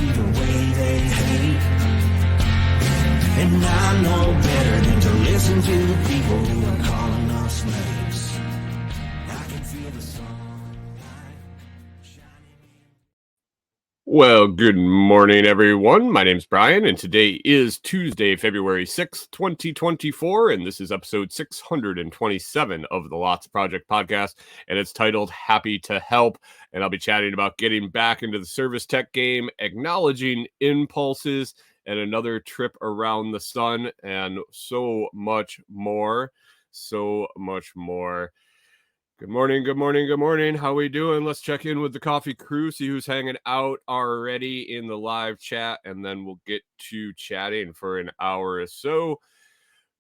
see the way they hate. And I know better than to listen to people who are calling us names. I can feel the sun. Well, good morning, everyone. My name's Brian, and today is Tuesday, February 6th, 2024, and this is episode 627 of the Lots Project podcast, and it's titled Happy to Help, and I'll be chatting about getting back into the service tech game, acknowledging impulses, and another trip around the sun, and so much more. So much more. Good morning, good morning, good morning. How we doing? Let's check in with the coffee crew, see who's hanging out already in the live chat, and then we'll get to chatting for an hour or so.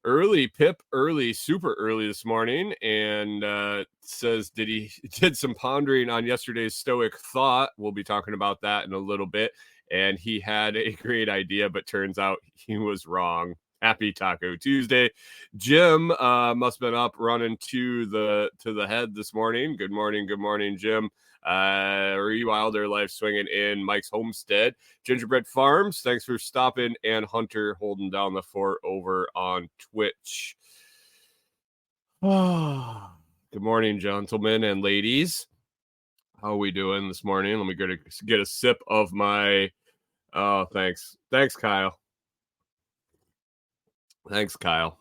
Early, Pip, early, super early this morning, and says did some pondering on yesterday's Stoic thought. We'll be talking about that in a little bit, and he had a great idea, but turns out he was wrong. Happy Taco Tuesday. Jim must have been up running to the head this morning. Good morning, Jim. Rewilder Life swinging in Mike's Homestead. Gingerbread Farms, thanks for stopping. And Hunter holding down the fort over on Twitch. Good morning, gentlemen and ladies. How are we doing this morning? Let me get a sip of my... Oh, thanks. Thanks, Kyle. Thanks, Kyle.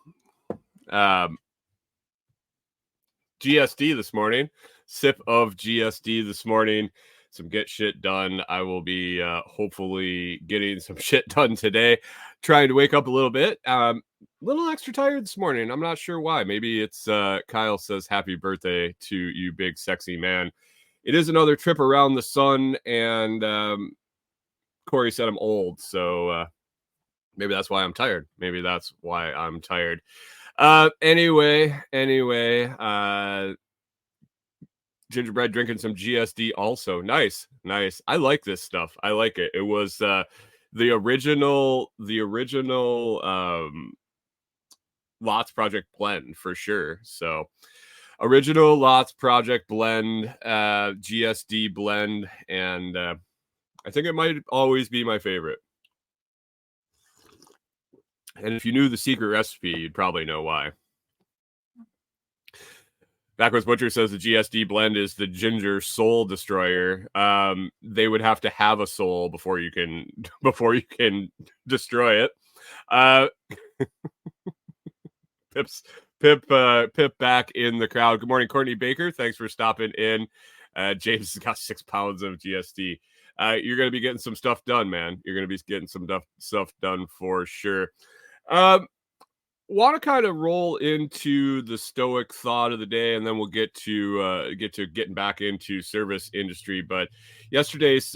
GSD this morning. Sip of GSD this morning. Some get shit done. I will be hopefully getting some shit done today. Trying to wake up a little bit. Little extra tired this morning. I'm not sure why. Maybe it's Kyle says happy birthday to you, big sexy man. It is another trip around the sun, and Corey said I'm old, so maybe that's why I'm tired. Anyway, Gingerbread drinking some GSD also. Nice. I like this stuff. I like it. It was the original Lots Project blend for sure. So original Lots Project blend, GSD blend, and I think it might always be my favorite. And if you knew the secret recipe, you'd probably know why. Backwards Butcher says the GSD blend is the ginger soul destroyer. They would have to have a soul before you can destroy it. Pip back in the crowd. Good morning, Courtney Baker. Thanks for stopping in. James has got 6 pounds of GSD. You're going to be getting some stuff done, man. You're going to be getting some stuff done for sure. Want to kind of roll into the Stoic thought of the day, and then we'll get to getting back into service industry. But yesterday's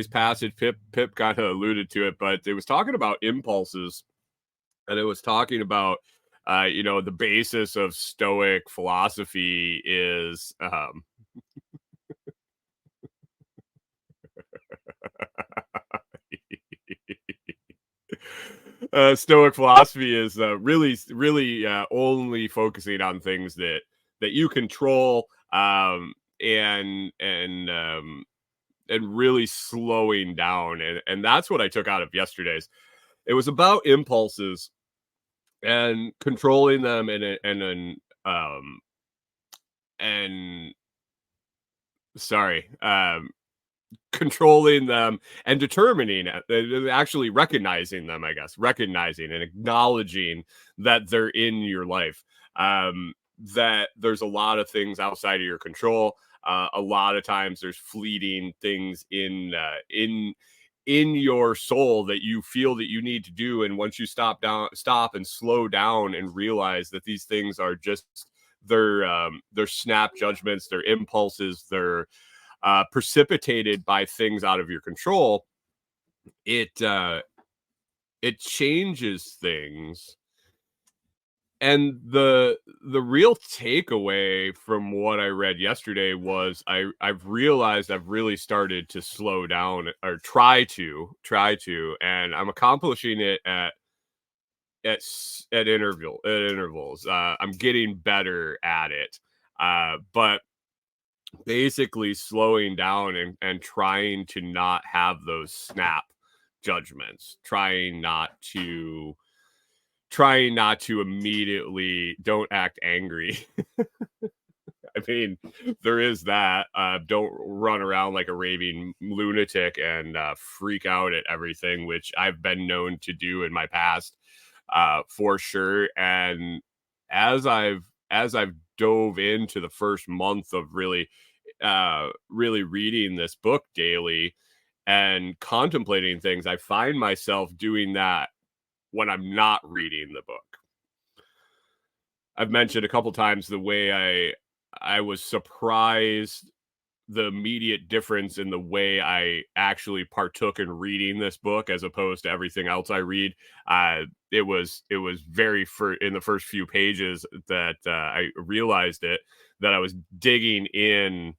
passage, Pip kind of alluded to it, but it was talking about impulses, and it was talking about the basis of Stoic philosophy is Stoic philosophy is really only focusing on things that you control, and really slowing down, and that's what I took out of yesterday's. It was about impulses and controlling them, controlling them and determining it, actually recognizing them, I guess, recognizing and acknowledging that they're in your life, that there's a lot of things outside of your control. A lot of times there's fleeting things in your soul that you feel that you need to do. And once you stop and slow down and realize that these things are just their snap judgments, their impulses, they're precipitated by things out of your control, it changes things. And the real takeaway from what I read yesterday was I've realized I've really started to slow down, or try to, and I'm accomplishing it at intervals. I'm getting better at it, but basically slowing down and trying to not have those snap judgments, trying not to immediately don't act angry. I mean, there is that. Don't run around like a raving lunatic and freak out at everything, which I've been known to do in my past, for sure. And as I've dove into the first month of really reading this book daily and contemplating things, I find myself doing that when I'm not reading the book. I've mentioned a couple times the way I was surprised the immediate difference in the way I actually partook in reading this book as opposed to everything else I read. It was very in the first few pages that I realized that I was digging in.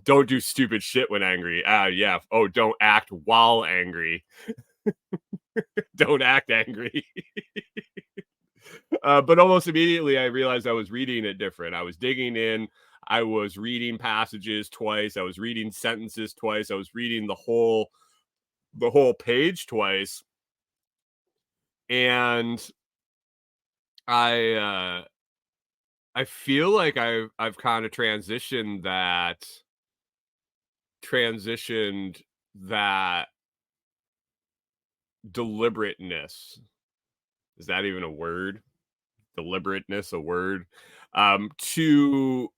Don't do stupid shit when angry. Yeah. Oh, don't act while angry. Don't act angry. But almost immediately I realized I was reading it different. I was digging in. I was reading passages twice. I was reading sentences twice. I was reading the whole page twice. And I feel like I've kind of transitioned that deliberateness. Is that even a word? Deliberateness a word? To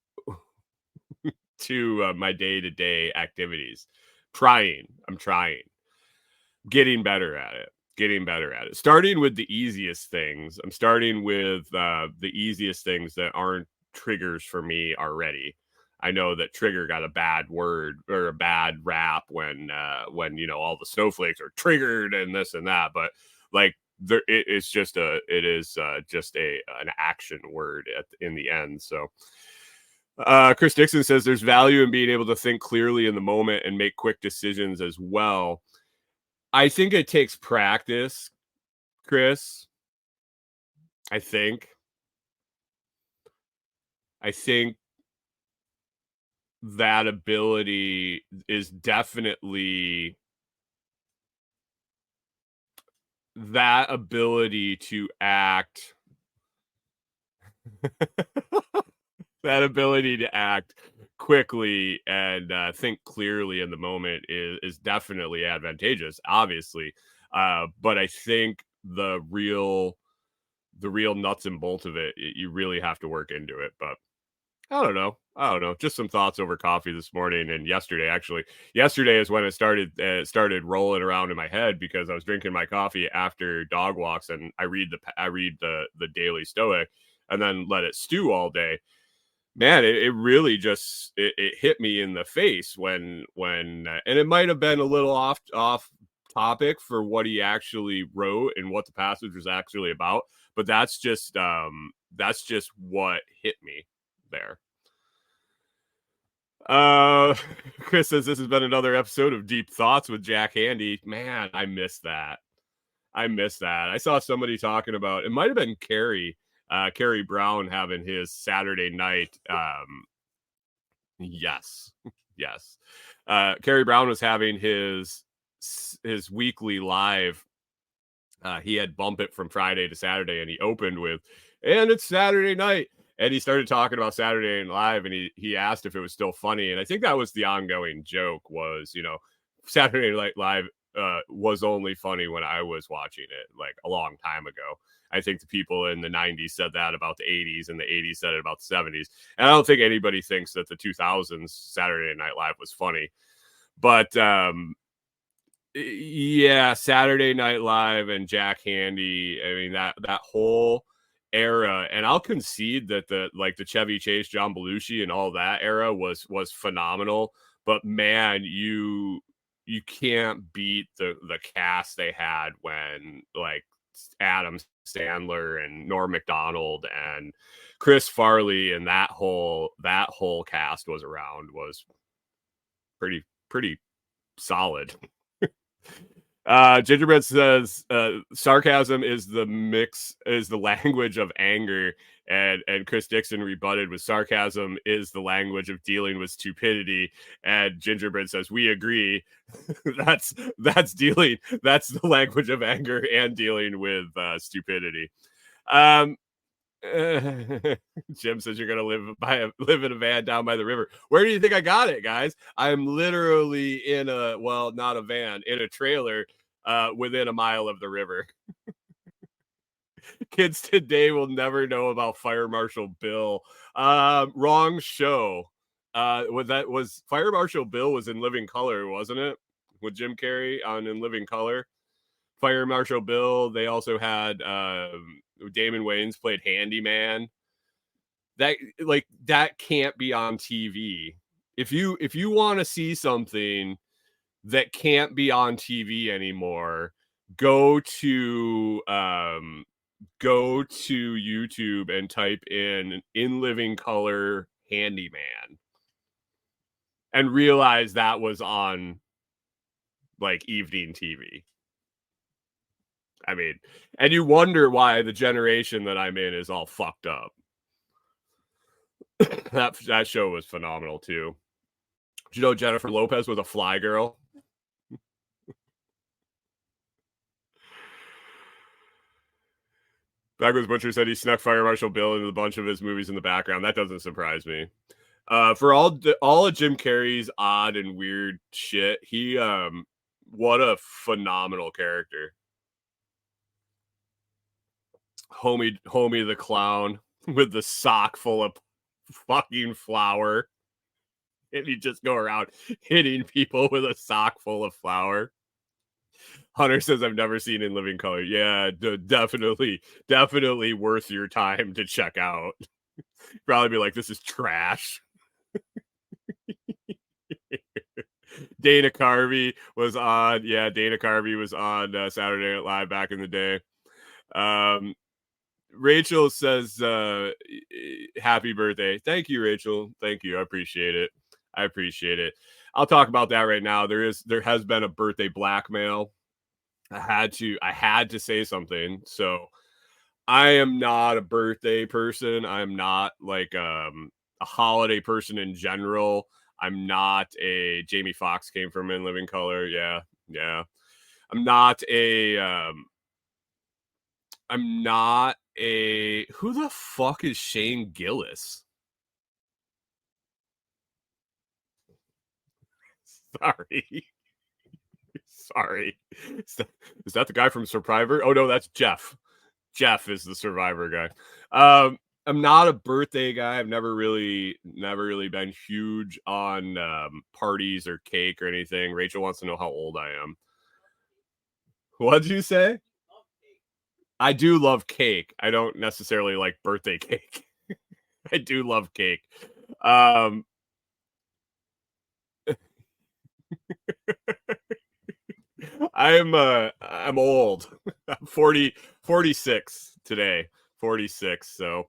my day-to-day activities. I'm trying. Getting better at it. Starting with the easiest things. I'm starting with the easiest things that aren't triggers for me already. I know that trigger got a bad word or a bad rap when all the snowflakes are triggered and this and that, but like it is just an action word in the end. So Chris Dixon says there's value in being able to think clearly in the moment and make quick decisions as well. I think it takes practice, Chris. I think that ability is definitely that ability to act that ability to act quickly and think clearly in the moment is definitely advantageous, obviously. But I think the real nuts and bolts of it, you really have to work into it. But I don't know. Just some thoughts over coffee this morning and yesterday. Actually, yesterday is when it started rolling around in my head because I was drinking my coffee after dog walks, and I read the Daily Stoic, and then let it stew all day. Man, it really just it hit me in the face when and it might have been a little off topic for what he actually wrote and what the passage was actually about, but that's just what hit me there. Chris says this has been another episode of Deep Thoughts with Jack Handy. Man, I miss that. I saw somebody talking about, it might have been Carrie Brown having his Saturday night. Yes. Carrie Brown was having his weekly live. He had bump it from Friday to Saturday, and he opened with, and it's Saturday night. And he started talking about Saturday Night Live, and he asked if it was still funny. And I think that was the ongoing joke was, Saturday Night Live was only funny when I was watching it, like a long time ago. I think the people in the 90s said that about the 80s, and the 80s said it about the 70s. And I don't think anybody thinks that the 2000s Saturday Night Live was funny. But yeah, Saturday Night Live and Jack Handy, I mean, that whole era, and I'll concede that the Chevy Chase, John Belushi, and all that era was phenomenal. But man, you can't beat the cast they had when like Adam Sandler and Norm Macdonald and Chris Farley and that whole cast was around, was pretty solid. Gingerbread says sarcasm is the language of anger. And Chris Dixon rebutted with sarcasm is the language of dealing with stupidity. And Gingerbread says, we agree. that's dealing. That's the language of anger and dealing with stupidity. Jim says you're gonna live in a van down by the river. Where do you think I got it, guys? I'm literally in not a van, in a trailer within a mile of the river. Kids today will never know about Fire Marshal Bill. Wrong show. Was Fire Marshal Bill was in Living Color, wasn't it? With Jim Carrey on In Living Color. Fire Marshal Bill. They also had Damon Wayans played Handyman. That can't be on TV. If you want to see something that can't be on TV anymore, go to YouTube and type in Living Color Handyman and realize that was on like evening TV. I mean, and you wonder why the generation that I'm in is all fucked up. that show was phenomenal too. Did you know Jennifer Lopez was a fly girl? Backwoods Butcher said he snuck Fire Marshal Bill into a bunch of his movies in the background. That doesn't surprise me. For all of Jim Carrey's odd and weird shit, he what a phenomenal character. Homie the clown with the sock full of fucking flour, and he just go around hitting people with a sock full of flour. Hunter says I've never seen In Living Color. Yeah, definitely worth your time to check out. Probably be like, this is trash. Dana Carvey was on. Yeah, Dana Carvey was on Saturday Night Live back in the day. Rachel says, happy birthday. Thank you, Rachel. Thank you. I appreciate it. I'll talk about that right now. There has been a birthday blackmail. I had to say something. So I am not a birthday person. I'm not like a holiday person in general. I'm not a Jamie Foxx came from In Living Color. Yeah. I'm not a who the fuck is Shane Gillis? Sorry. Is that the guy from Survivor? Oh no, that's Jeff. Jeff is the Survivor guy. I'm not a birthday guy. I've never really been huge on parties or cake or anything. Rachel wants to know how old I am. What did you say? I do love cake. I don't necessarily like birthday cake. I do love cake. I'm old. I'm 46 today. 46. So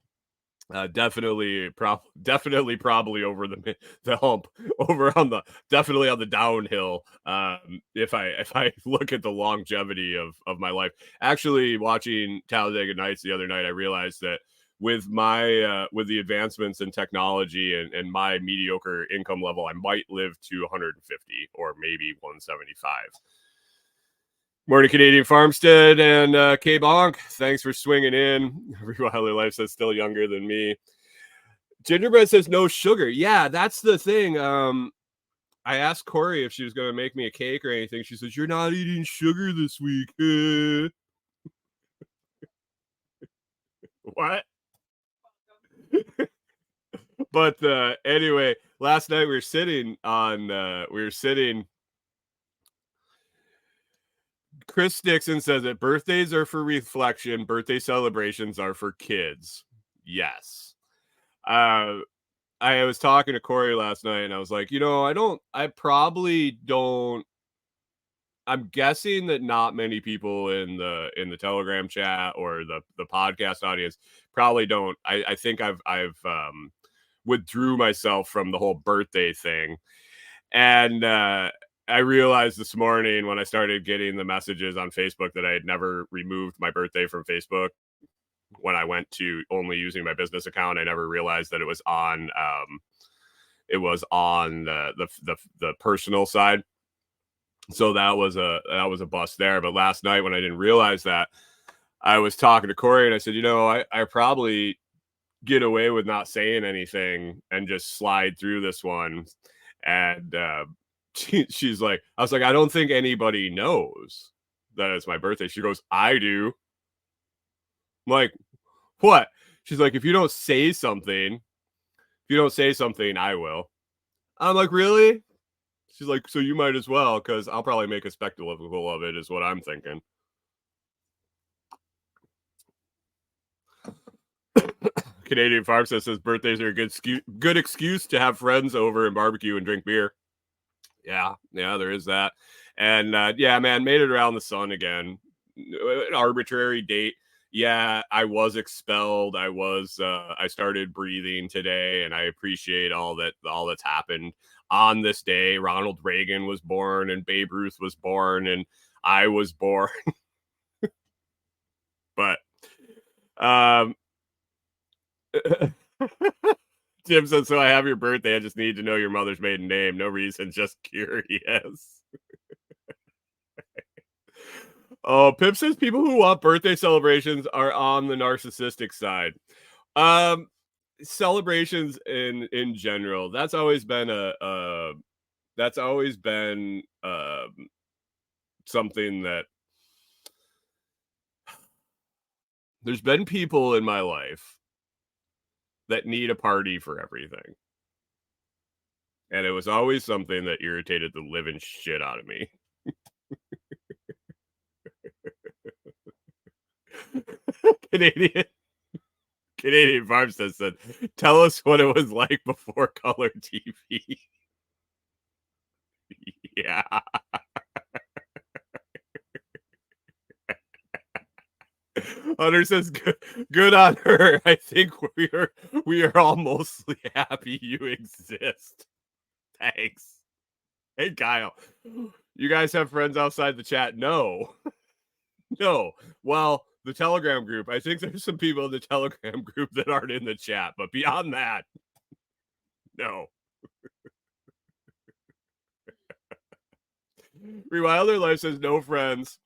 definitely probably over the hump, over on the definitely on the downhill. If I look at the longevity of my life, actually watching Talladega Nights the other night, I realized that with my with the advancements in technology and my mediocre income level, I might live to 150 or maybe 175. Morning, Canadian Farmstead and K Bonk. Thanks for swinging in. Wilder Life says still younger than me. Gingerbread says no sugar. Yeah, that's the thing. I asked Corey if she was going to make me a cake or anything. She says, you're not eating sugar this week. What? But anyway, last night we were sitting. Chris Dixon says that birthdays are for reflection. Birthday celebrations are for kids. Yes. I was talking to Corey last night and I was like, I'm guessing that not many people in the Telegram chat or the podcast audience probably don't. I think I've withdrew myself from the whole birthday thing. And I realized this morning when I started getting the messages on Facebook that I had never removed my birthday from Facebook. when I went to only using my business account. I never realized that it was on the personal side. So that was a bust there. But last night when I didn't realize that, I was talking to Corey and I said, I probably get away with not saying anything and just slide through this one. And she's like, I was like, I don't think anybody knows that it's my birthday. She goes, I do. I'm like, what? She's like, if you don't say something, I will. I'm like, really? She's like, so you might as well, because I'll probably make a spectacle of it, is what I'm thinking. Canadian Farm says birthdays are a good excuse to have friends over and barbecue and drink beer. Yeah, there is that. And yeah, man, made it around the sun again. An arbitrary date. Yeah, I was expelled. I started breathing today, and I appreciate all that's happened on this day. Ronald Reagan was born, and Babe Ruth was born, and I was born. But Jim says, so I have your birthday. I just need to know your mother's maiden name. No reason, just curious. Oh, Pip says people who want birthday celebrations are on the narcissistic side. Celebrations in general, that's always been something that there's been people in my life that need a party for everything. And it was always something that irritated the living shit out of me. Canadian Farmstead said, tell us what it was like before color TV. Yeah. Hunter says, good on her. I think we are all mostly happy you exist. Thanks. Hey, Kyle. You guys have friends outside the chat? No. No. Well, the Telegram group. I think there's some people in the Telegram group that aren't in the chat, but beyond that, no. Rewilder Life says, no friends.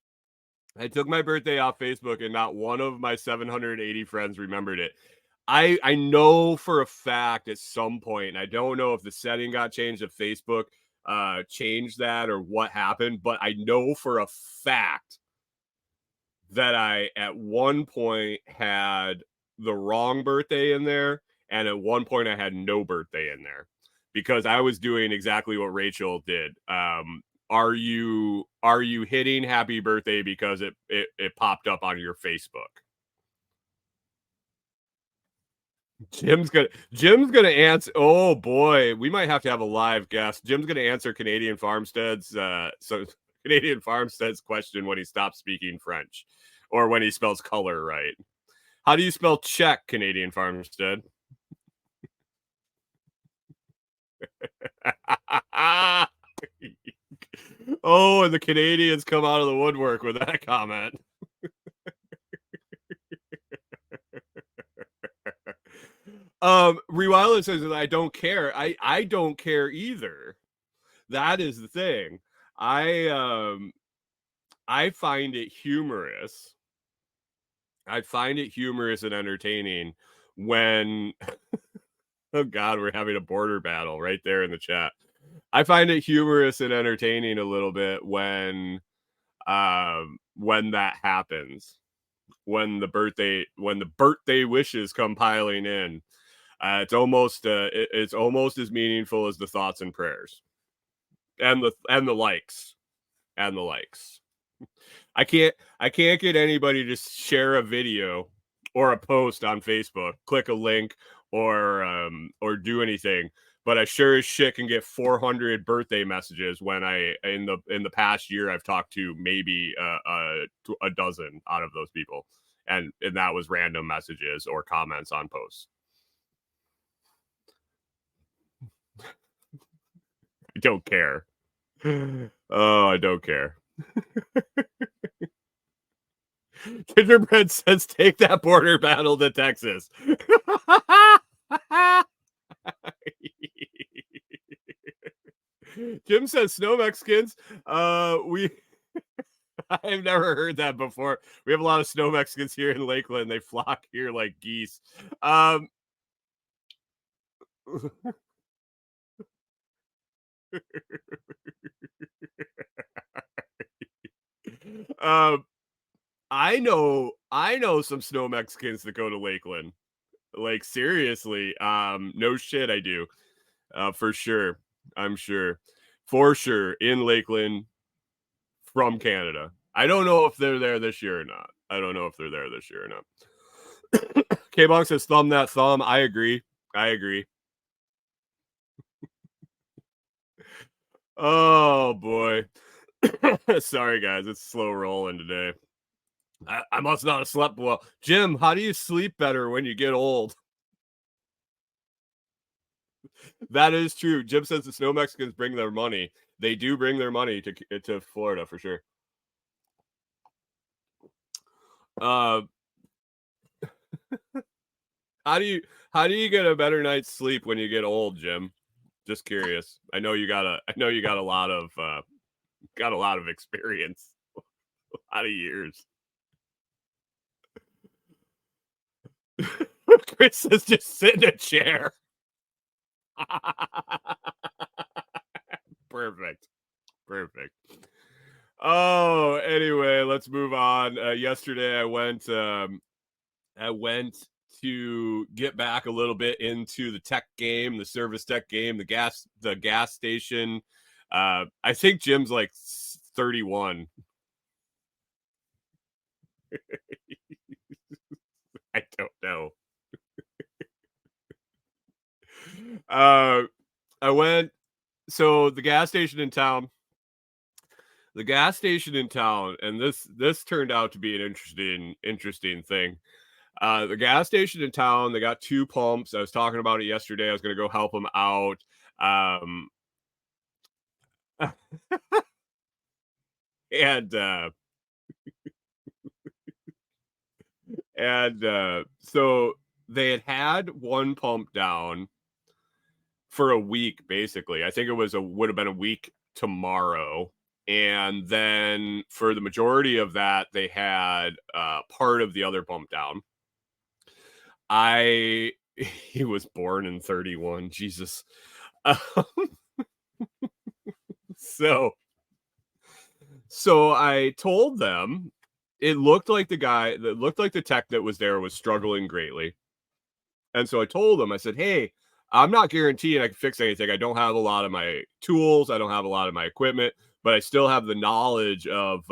I took my birthday off Facebook and not one of my 780 friends remembered it. I know for a fact at some point, and I don't know if the setting got changed, if Facebook changed that or what happened, but I know for a fact that I at one point had the wrong birthday in there, and at one point I had no birthday in there because I was doing exactly what Rachel did. Are you hitting happy birthday because it popped up on your Facebook? Jim's gonna answer. Oh boy, we might have to have a live guest. Jim's gonna answer Canadian Farmstead's question when he stops speaking French, or when he spells color right. How do you spell check, Canadian Farmstead? Oh, and the Canadians come out of the woodwork with that comment. Rewilder says that I don't care. I don't care either. That is the thing. I find it humorous. I find it humorous and entertaining when oh god, we're having a border battle right there in the chat. I find it humorous and entertaining a little bit when that happens. When the birthday wishes come piling in. It's almost as meaningful as the thoughts and prayers, and the likes, I can't get anybody to share a video or a post on Facebook, click a link, or do anything. But I sure as shit can get 400 birthday messages when in the past year I've talked to maybe a dozen out of those people, and that was random messages or comments on posts. I don't care. Oh, I don't care. Gingerbread says, take that border battle to Texas. Jim says, snow Mexicans. We I've never heard that before. We have a lot of snow Mexicans here in Lakeland. They flock here like geese. Um, um, I know some snow Mexicans that go to Lakeland. Like seriously, no shit, I do. For sure, I'm sure, for sure, in Lakeland from Canada. I don't know if they're there this year or not. I don't know if they're there this year or not. K-Bonk says, thumb that thumb. I agree. I agree. Oh boy. Sorry guys, it's slow rolling today. I must not have slept well. Jim, how do you sleep better when you get old? That is true. Jim says the snow Mexicans bring their money. They do bring their money to Florida for sure. Uh, how do you get a better night's sleep when you get old, Jim? Just curious. I know you got a lot of experience, a lot of years. Chris says just sit in a chair. Perfect. Oh, anyway, let's move on. Yesterday I went to get back a little bit into the tech game, the service tech game, the gas station. I think Jim's like 31. I don't know. I went the gas station in town. And this turned out to be an interesting thing. The gas station in town, they got 2 pumps. I was talking about it yesterday. I was going to go help them out. So they had 1 pump down for a week, basically. I think it would have been a week tomorrow. And then for the majority of that, they had part of the other pump down. He was born in 31. Jesus. So I told them it looked like the tech that was there was struggling greatly. And so I told them, I said, hey, I'm not guaranteeing I can fix anything. I don't have a lot of my tools. I don't have a lot of my equipment, but I still have the knowledge of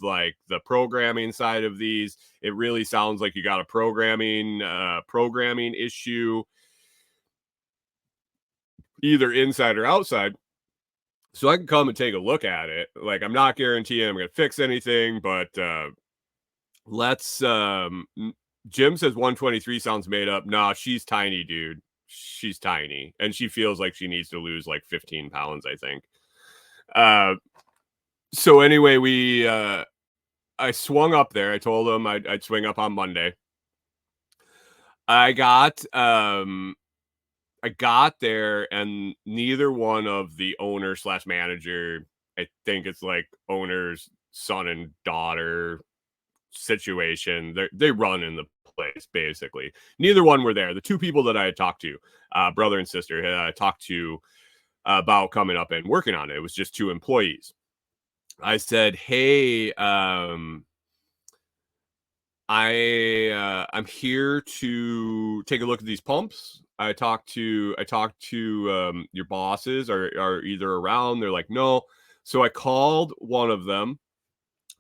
like the programming side of these. It really sounds like you got a programming issue, either inside or outside. So I can come and take a look at it. Like, I'm not guaranteeing I'm going to fix anything, but let's Jim says 123 sounds made up. Nah, she's tiny, dude. She's tiny, and she feels like she needs to lose like 15 pounds, I think. So anyway, I swung up there. I told him I'd swing up on Monday. I got there, and neither one of the owner / manager, I think it's like owner's son and daughter situation, they run in the place, basically. Neither one were there. The 2 people that I had talked to, brother and sister, had I talked to about coming up and working on it. It was just 2 employees. I said, hey, I'm here to take a look at these pumps. I talked to your bosses are either around. They're like, no. So I called one of them.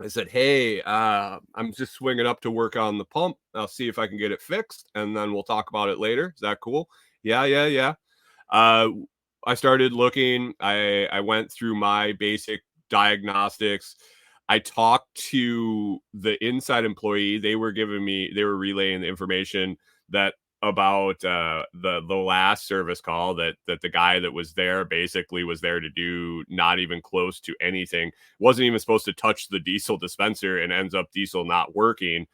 I said, hey, I'm just swinging up to work on the pump. I'll see if I can get it fixed, and then we'll talk about it later. Is that cool? Yeah. I started looking. I went through my basic diagnostics. I talked to the inside employee. They were relaying the information that about the last service call that the guy that was there basically was there to do not even close to anything, wasn't even supposed to touch the diesel dispenser, and ends up diesel not working.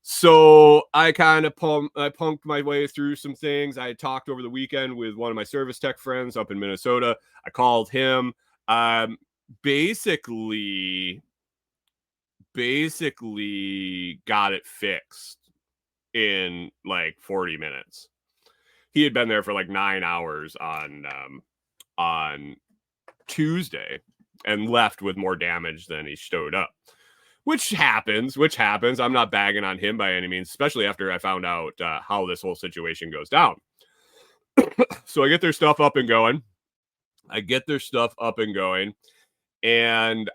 So I kind of punked my way through some things. I had talked over the weekend with one of my service tech friends up in Minnesota. I called him. Basically got it fixed in like 40 minutes. He had been there for like 9 hours on Tuesday and left with more damage than he showed up. Which happens. I'm not bagging on him by any means, especially after I found out how this whole situation goes down. So I get their stuff up and going. And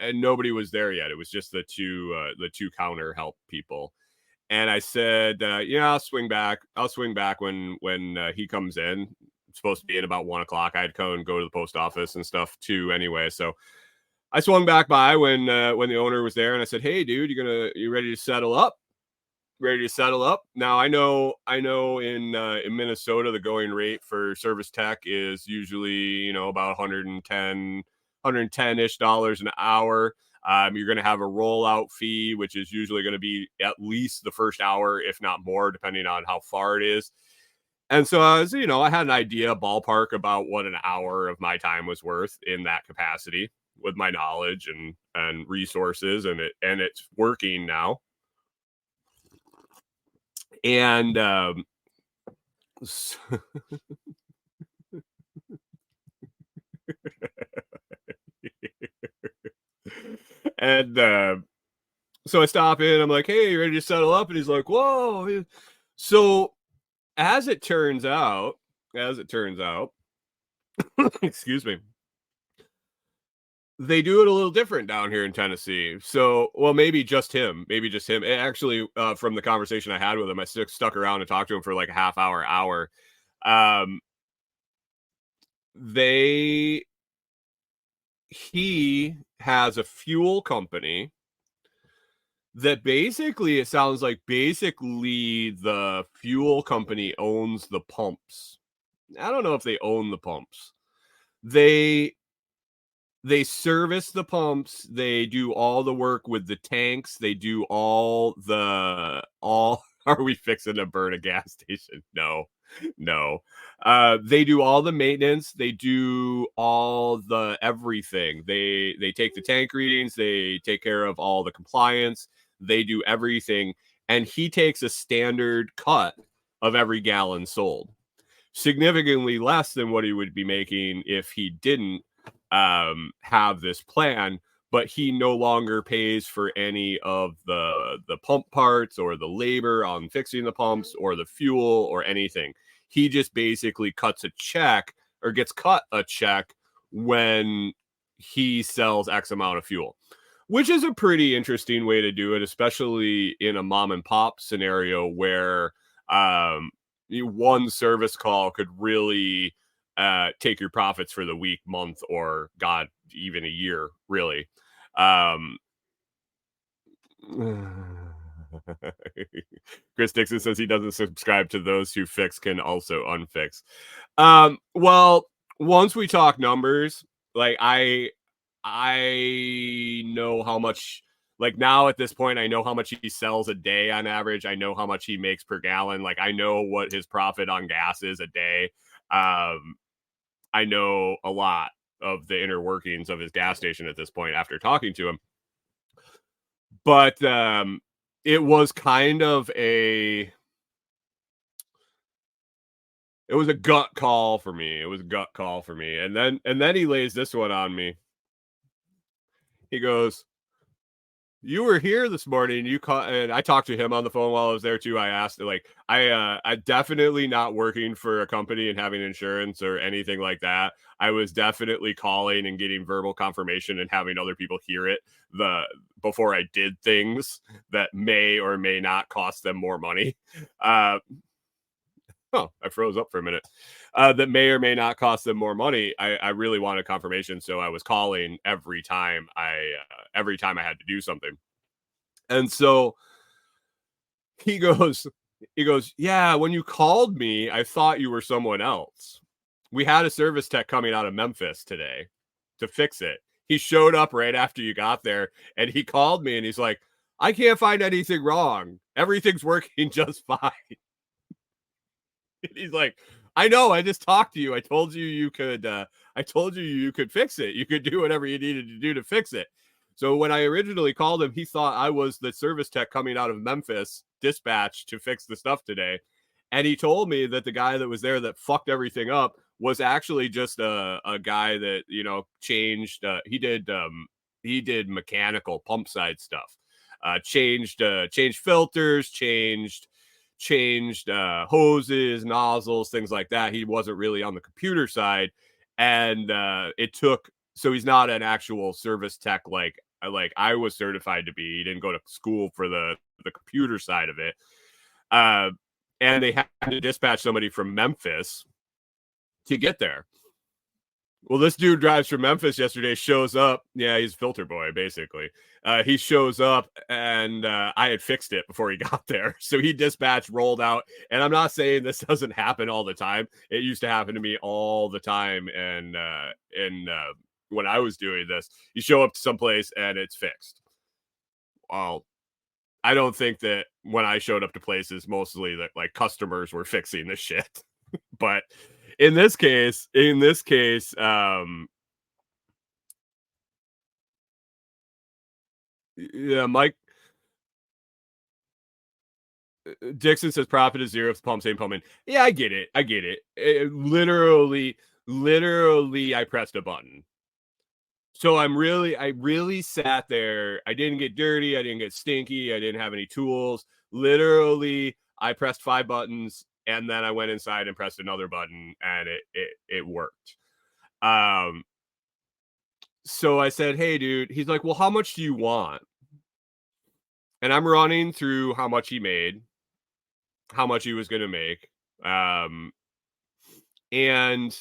and nobody was there yet. It was just the two counter help people. And I said, yeah, I'll swing back when he comes in. It's supposed to be in about 1 o'clock. I'd go to the post office and stuff too anyway. So I swung back by when the owner was there, and I said, "Hey, dude, you ready to settle up? Now I know in Minnesota the going rate for service tech is usually about 110-ish dollars an hour. You're going to have a rollout fee, which is usually going to be at least the first hour, if not more, depending on how far it is. And so I had an idea, ballpark, about what an hour of my time was worth in that capacity with my knowledge and resources, and it's working now. And so I stop in. I'm like, "Hey, you ready to settle up?" And he's like, "Whoa!" So as it turns out, excuse me, they do it a little different down here in Tennessee. So, well, maybe just him. Actually, from the conversation I had with him, I stuck around and talked to him for like a half hour. He has a fuel company that basically, it sounds like the fuel company owns the pumps. I don't know if they own the pumps. They service the pumps. They do all the work with the tanks. They do all. Are we fixing to burn a gas station? No. They do all the maintenance. They do all the everything. They take the tank readings. They take care of all the compliance. They do everything. And he takes a standard cut of every gallon sold, significantly less than what he would be making if he didn't have this plan. But he no longer pays for any of the pump parts or the labor on fixing the pumps or the fuel or anything. He just basically gets cut a check when he sells X amount of fuel, which is a pretty interesting way to do it, especially in a mom and pop scenario where one service call could really take your profits for the week, month, or God, even a year, really. Chris Dixon says he doesn't subscribe to those who fix can also unfix. Well, once we talk numbers, like I know how much, like now at this point, I know how much he sells a day on average. I know how much he makes per gallon. Like I know what his profit on gas is a day. I know a lot of the inner workings of his gas station at this point after talking to him. But it was kind of it was a gut call for me. And then he lays this one on me. He goes, "You were here this morning. And I talked to him on the phone while I was there too. I asked, like, I definitely not working for a company and having insurance or anything like that. I was definitely calling and getting verbal confirmation and having other people hear it before I did things that may or may not cost them more money." I froze up for a minute. That may or may not cost them more money. I really wanted confirmation, so I was calling every time I had to do something. And so he goes, yeah, when you called me, I thought you were someone else. We had a service tech coming out of Memphis today to fix it. He showed up right after you got there, and he called me and he's like, I can't find anything wrong. Everything's working just fine. He's like, I know, I just talked to you. I told you you could fix it. You could do whatever you needed to do to fix it. So when I originally called him, he thought I was the service tech coming out of Memphis dispatch to fix the stuff today. And he told me that the guy that was there that fucked everything up was actually just a guy that, changed, he did mechanical pump side stuff. Changed filters, changed hoses, nozzles, things like that. He wasn't really on the computer side, and so he's not an actual service tech like I was certified to be. He didn't go to school for the computer side of it. And they had to dispatch somebody from Memphis to get there. Well, this dude drives from Memphis yesterday, shows up. Yeah, he's a filter boy, basically. He shows up, and I had fixed it before he got there. So he dispatched, rolled out. And I'm not saying this doesn't happen all the time. It used to happen to me all the time. And when I was doing this, you show up to someplace, and it's fixed. Well, I don't think that when I showed up to places, mostly that like customers were fixing the shit. But in this case, yeah, Mike Dixon says profit is zero if the pumps ain't pumping. Yeah, I get it. Literally, I pressed a button. So I really sat there. I didn't get dirty. I didn't get stinky. I didn't have any tools. Literally, I pressed 5 buttons, and then I went inside and pressed another button, and it worked. So I said, hey, dude. He's like, well, how much do you want? And I'm running through how much he made, how much he was going to make. And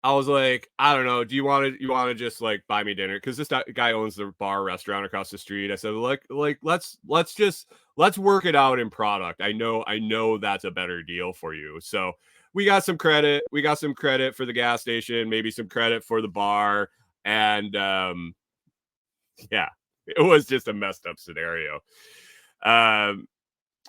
I was like, I don't know. Do you want to just like buy me dinner? Because this guy owns the bar restaurant across the street. I said, let's work it out in product. I know that's a better deal for you. So we got some credit. We got some credit for the gas station, maybe some credit for the bar, and yeah, it was just a messed up scenario.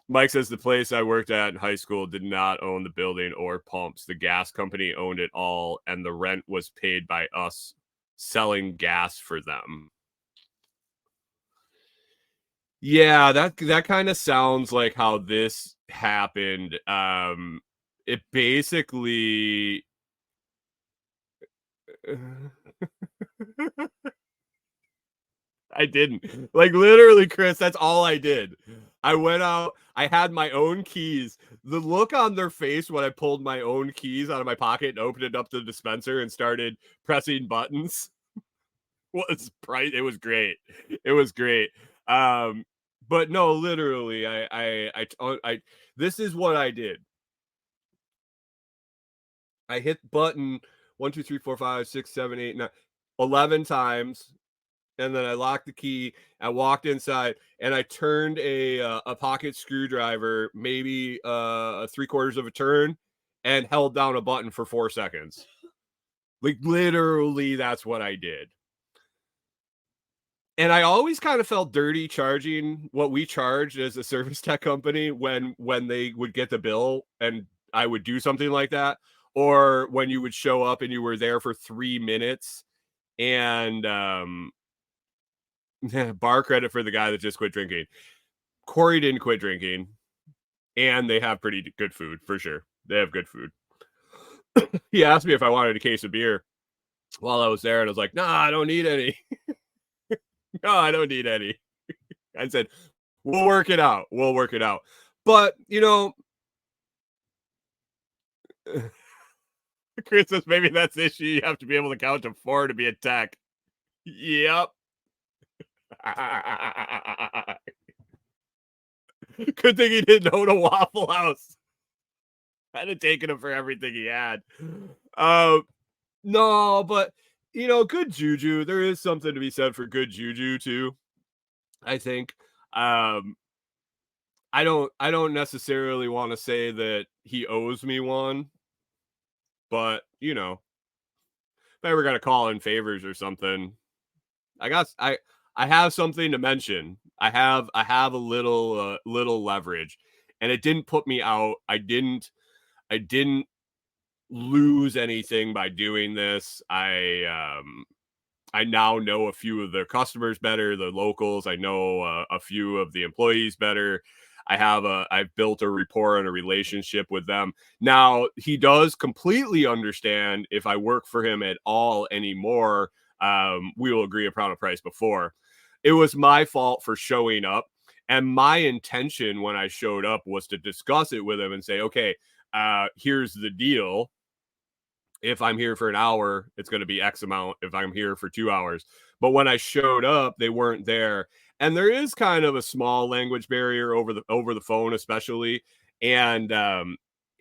Mike says the place I worked at in high school did not own the building or pumps. The gas company owned it all, and the rent was paid by us selling gas for them. Yeah, that kind of sounds like how this happened. It basically I didn't. Like literally, Chris, that's all I did. I went out, I had my own keys. The look on their face when I pulled my own keys out of my pocket and opened it up to the dispenser and started pressing buttons was bright. It was great. It was great. But no, literally, I this is what I did. I hit button 1, 2, 3, 4, 5, 6, 7, 8, 9, 11 times. And then I locked the key. I walked inside, and I turned a pocket screwdriver, maybe 3/4 of a turn, and held down a button for 4 seconds. Like literally, that's what I did. And I always kind of felt dirty charging what we charged as a service tech company when they would get the bill and I would do something like that, or when you would show up and you were there for 3 minutes and bar credit for the guy that just quit drinking. Corey didn't quit drinking, and they have pretty good food for sure. They have good food. He asked me if I wanted a case of beer while I was there, and I was like, "Nah, I don't need any. No, I don't need any." I said, "We'll work it out. We'll work it out." But Chris says maybe that's the issue. You have to be able to count to 4 to be a tech. Yep. Good thing he didn't own a Waffle House. I'd have taken him for everything he had. No, but good juju. There is something to be said for good juju too, I think. I don't necessarily want to say that he owes me one, but if I ever got to call in favors or something, I got I have something to mention. I have a little leverage, and it didn't put me out. I didn't lose anything by doing this. I now know a few of their customers better, the locals. I know a few of the employees better. I've built a rapport and a relationship with them. Now, he does completely understand if I work for him at all anymore, we will agree upon a price before. It was my fault for showing up. And my intention when I showed up was to discuss it with him and say, okay, here's the deal. If I'm here for an hour, it's going to be X amount. If I'm here for 2 hours. But when I showed up, they weren't there. And there is kind of a small language barrier over the phone, especially. And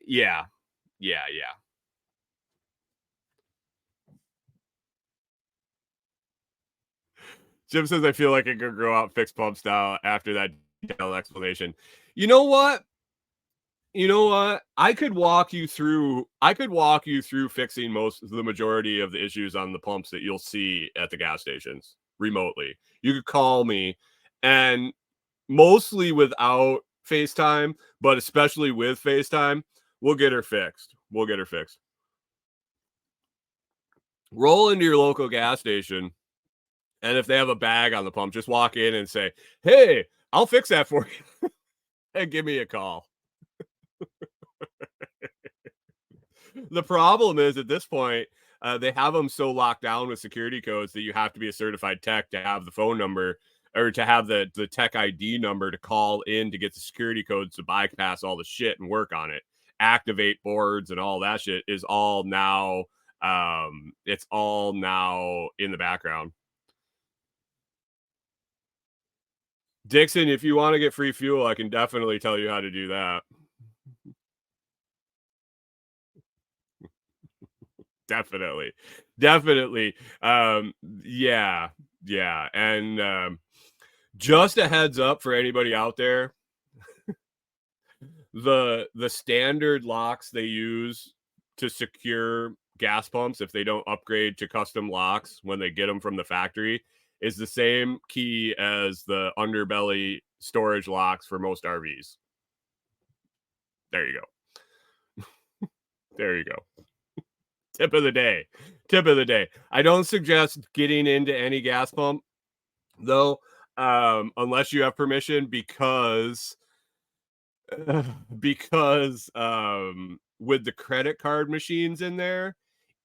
yeah, yeah. Jim says I feel like I could grow out fixed pump style after that detailed explanation. You know what? I could walk you through fixing the majority of the issues on the pumps that you'll see at the gas stations remotely. You could call me, and mostly without FaceTime, but especially with FaceTime, we'll get her fixed. Roll into your local gas station, and if they have a bag on the pump, just walk in and say, "Hey, I'll fix that for you," and give me a call. The problem is at this point, they have them so locked down with security codes that you have to be a certified tech to have the phone number or to have the tech ID number to call in to get the security codes to bypass all the shit and work on it. Activate boards and all that shit is all now. It's all now in the background. Dixon, if you want to get free fuel, I can definitely tell you how to do that. Definitely. Yeah, and just a heads up for anybody out there, the standard locks they use to secure gas pumps, if they don't upgrade to custom locks when they get them from the factory, is the same key as the underbelly storage locks for most RVs. There you go. Tip of the day. I don't suggest getting into any gas pump though, unless you have permission, because with the credit card machines in there,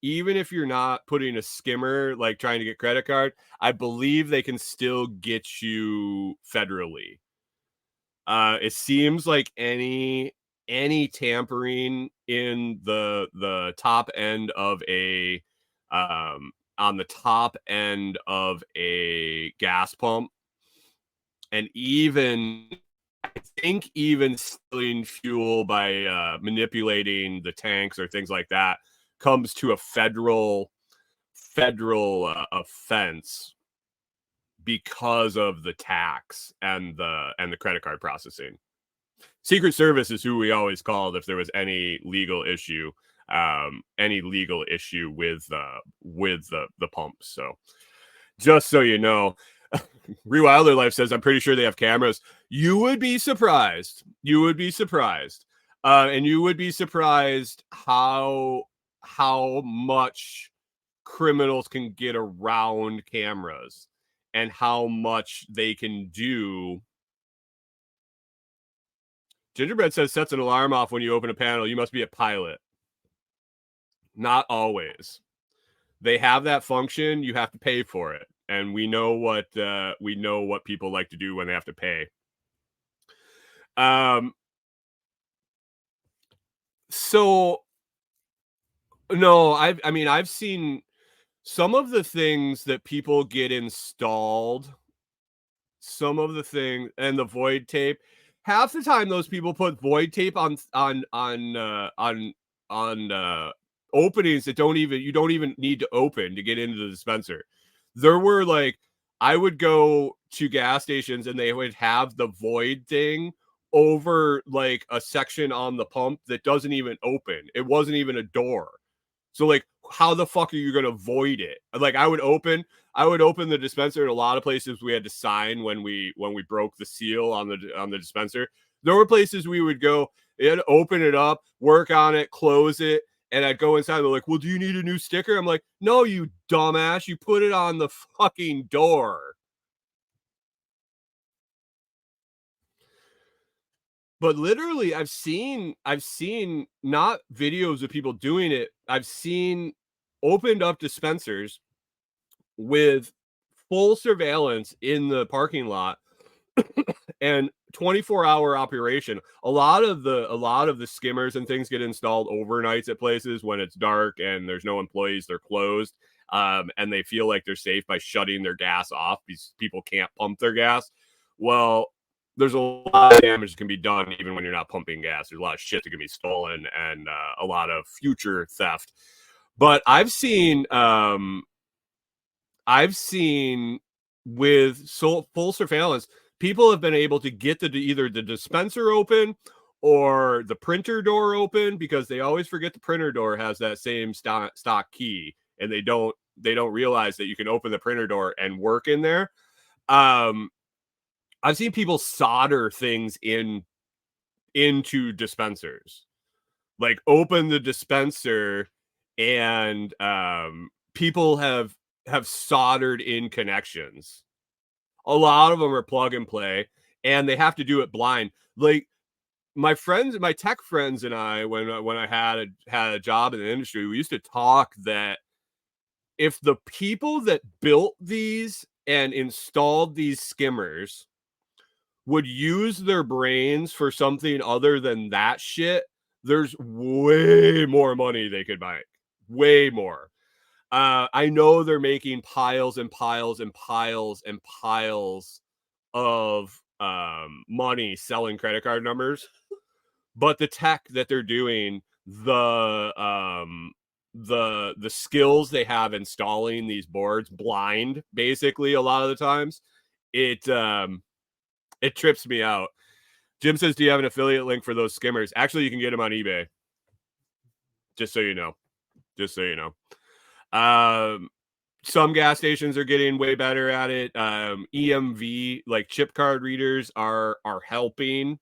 even if you're not putting a skimmer, like trying to get credit card, I believe they can still get you federally. It seems like any tampering in the top end of a on the top end of a gas pump, and even I think even stealing fuel by manipulating the tanks or things like that comes to a federal offense because of the tax and the credit card processing. Secret Service is who we always called if there was any legal issue with the pumps. So just so you know, Rewilder Life says, I'm pretty sure they have cameras. You would be surprised. And you would be surprised how much criminals can get around cameras and how much they can do. Gingerbread says sets an alarm off when you open a panel. You must be a pilot. Not always. They have that function. You have to pay for it, and we know what people like to do when they have to pay. So no, I've seen some of the things that people get installed. Some of the things and the void tape. Half the time, those people put void tape on openings that you don't even need to open to get into the dispenser. There were I would go to gas stations and they would have the void thing over like a section on the pump that doesn't even open. It wasn't even a door. So like, how the fuck are you going to void it? Like, I would open the dispenser in a lot of places. We had to sign when we broke the seal on the dispenser. There were places we would go and open it up, work on it, close it, and I'd go inside. They're like, "Well, do you need a new sticker?" I'm like, "No, you dumbass! You put it on the fucking door." But literally, I've seen not videos of people doing it. I've seen opened up dispensers with full surveillance in the parking lot and 24-hour operation. A lot of the skimmers and things get installed overnights at places when it's dark and there's no employees, they're closed. And they feel like they're safe by shutting their gas off because people can't pump their gas. Well, there's a lot of damage that can be done even when you're not pumping gas. There's a lot of shit that can be stolen and a lot of future theft. But I've seen with full surveillance, people have been able to get either the dispenser open or the printer door open because they always forget the printer door has that same stock key, and they don't realize that you can open the printer door and work in there. I've seen people solder things into dispensers, like open the dispenser, and people have soldered in connections. A lot of them are plug and play, and they have to do it blind. Like my tech friends, and I, when I had a job in the industry, we used to talk that if the people that built these and installed these skimmers would use their brains for something other than that shit, there's way more money they could make. Way more. I know they're making piles and piles and piles and piles of money selling credit card numbers, but the tech that they're doing, the skills they have installing these boards blind, basically a lot of the times, it trips me out. Jim says, "Do you have an affiliate link for those skimmers?" Actually, you can get them on eBay. Just so you know. Some gas stations are getting way better at it. EMV, like chip card readers, are helping.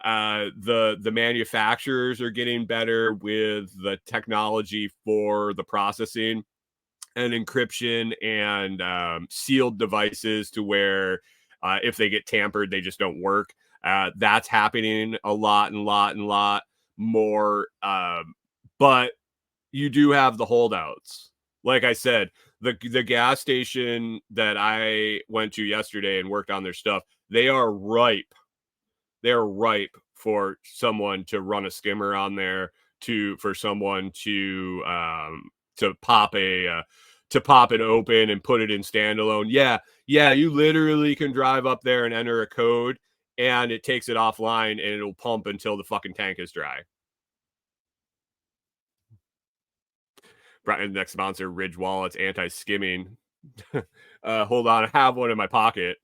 The manufacturers are getting better with the technology for the processing and encryption and sealed devices to where if they get tampered, they just don't work. That's happening a lot more. But you do have the holdouts. Like I said, the gas station that I went to yesterday and worked on their stuff, they are ripe. They're ripe for someone to run a skimmer on there, for someone to pop it open and put it in standalone. Yeah, you literally can drive up there and enter a code, and it takes it offline, and it'll pump until the fucking tank is dry. Next sponsor, Ridge Wallets, anti-skimming. Hold on, I have one in my pocket.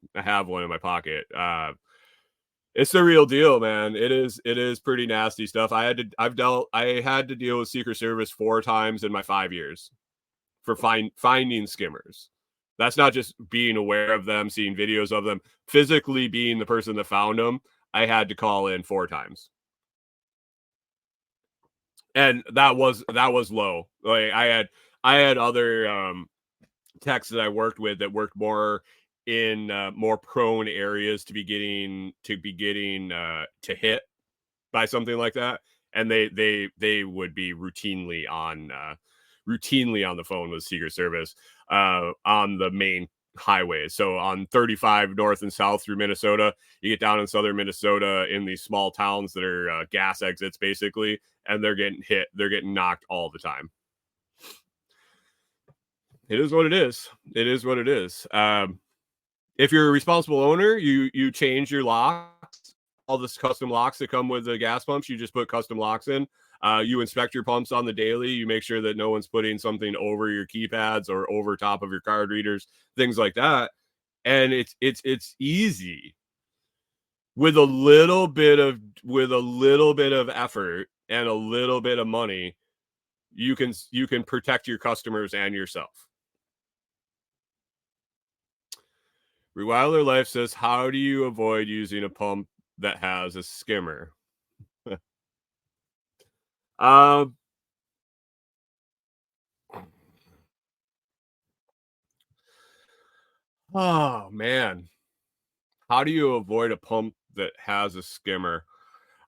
It's the real deal, man. It is pretty nasty stuff. I had to deal with Secret Service 4 times in my 5 years for finding skimmers. That's not just being aware of them, seeing videos of them, physically being the person that found them. I had to call in 4 times. And that was low. Like I had other techs that I worked with that worked more in more prone areas to be getting hit by something like that, and they would be routinely on the phone with Secret Service on the main highways. So on 35 north and south through Minnesota, you get down in southern Minnesota in these small towns that are gas exits basically, and they're getting hit. They're getting knocked all the time. It is what it is. If you're a responsible owner, you change your locks, all this custom locks that come with the gas pumps. You just put custom locks in. You inspect your pumps on the daily. You make sure that no one's putting something over your keypads or over top of your card readers, things like that. And it's easy. with a little bit of effort and a little bit of money, you can protect your customers and yourself. Rewilder Life says, how do you avoid using a pump that has a skimmer? um oh man, how do you avoid a pump that has a skimmer?